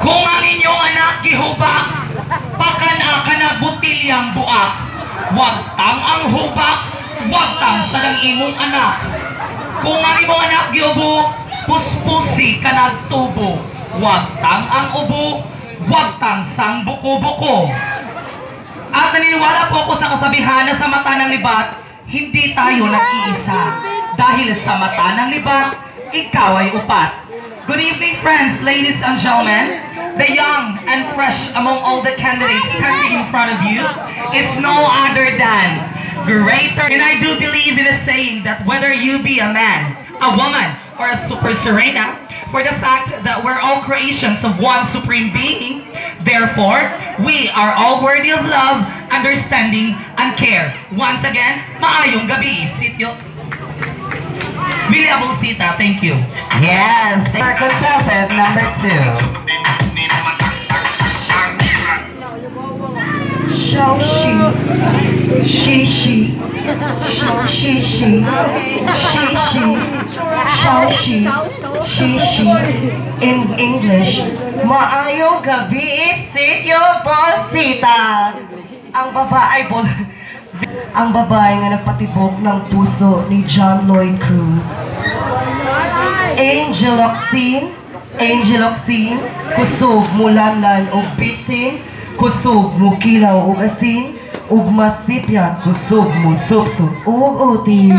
Kung ang inyong anak gihubak, pakan-akan butilyang buak. Wag tang ang hubak, wag tang salang imong anak. Kung ang imong anak giubo, puspusi ka nagtubo. Wag tang ang ubo, wag tang sang buko-buko. At naniniwala po ako sa kasabihan na sa mata ng libat, hindi tayo nag-iisa. Dahil sa mata ng libat, ikaw ay upat. Good evening, friends, ladies and gentlemen. The young and fresh among all the candidates standing in front of you is no other than greater. And I do believe in a saying that whether you be a man, a woman, or a super serena, for the fact that we're all creations of one supreme being, therefore, we are all worthy of love, understanding, and care. Once again, maayong gabi, sityo. Billy Abulsita, thank you. Yes, our contestant number 2. Shao she, she, shao she, shao she, in English, maayong gabi, sityo Bolsita. Ang babae nga nagpatibok ng puso ni John Lloyd Cruz. Angel Oxine, kusog mo lanlan o bitsin, kusog mo kilaw o asin, ug masipyat kusog mo supsub o uti.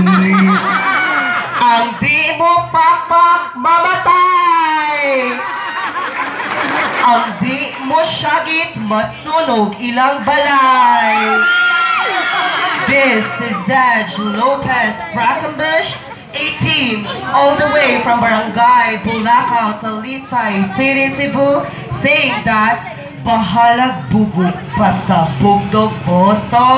Ang di mo pakpak mamatay! Ang di mo syagit matunog ilang balay! This is Daj Lopez Brackenbush, 18, all the way from Barangay Bulacau, Talisay City, Cebu, saying that bahalag bugok basta bugdog boto.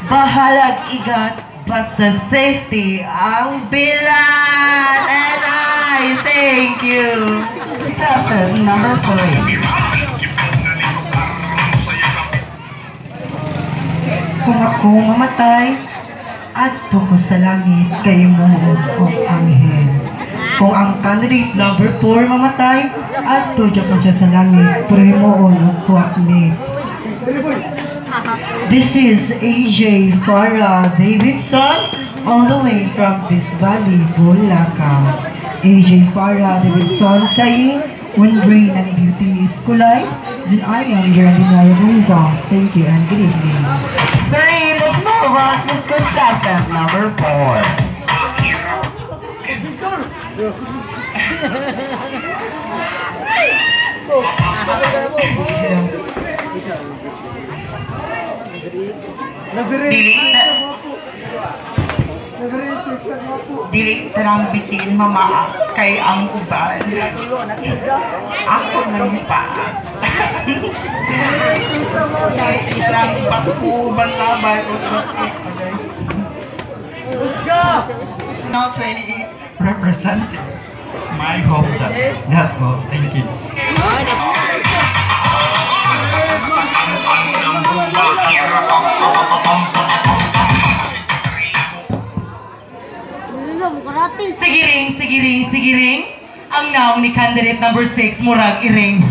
Bahalag igat basta safety ang bilan. And I thank you. Contestant number 3. Kung ako mamatay, adto ko sa langit kay mo o anghel. Kung ang candidate number 4 mamatay, adto dyan ko siya sa langit, pero mo o kuwaklit. This is AJ Farah Davidson, all the way from Bisbali, Bulacau. AJ Farah Davidson saying, when brain and beauty is collide, then I am your undeniable result. Thank you and good evening. Three, let's move on to contestant number 4. Dili terang bitin mama kay ang uban. Ako nang pa. Terang baku banabay ko. Now 28 represent my hometown. That's all. Thank you. Sigiring. Ang naong ni candidate number 6, murag iring.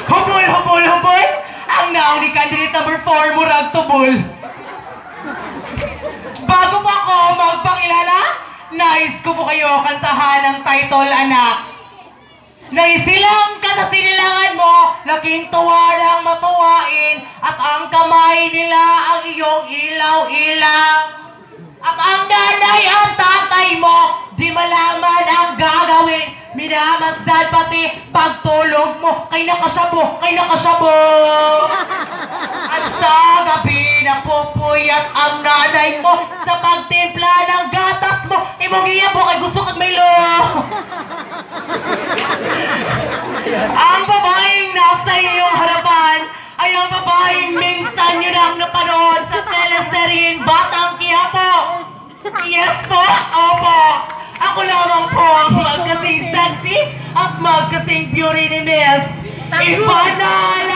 Hubol. Ang naong ni candidate number 4, murag tubol. Bago po ako magpakilala, nais ko po kayo kantahan ng title, anak. Naisilang ka sa sinilangan mo, laking tuwa lang matuwain, at ang kamay nila ang iyong ilaw-ilaw. At ang nanay at tatay mo, di malaman ang gagawin. Minamasdan pati pagtulog mo, kay nakasabo. At sa gabi napupuyat ang nanay mo sa pagtimpla ng gatas mo. Imong iya po kay gusto kag Milo. Ang babaeng nasa iyong harapan ay ang babaeng minsan nyo nang napanood sa teleseryeng Batang Quiapo. Yes po, opo. Ako lamang po ang magkasing sexy at magkasing beauty ni Miss Ivana.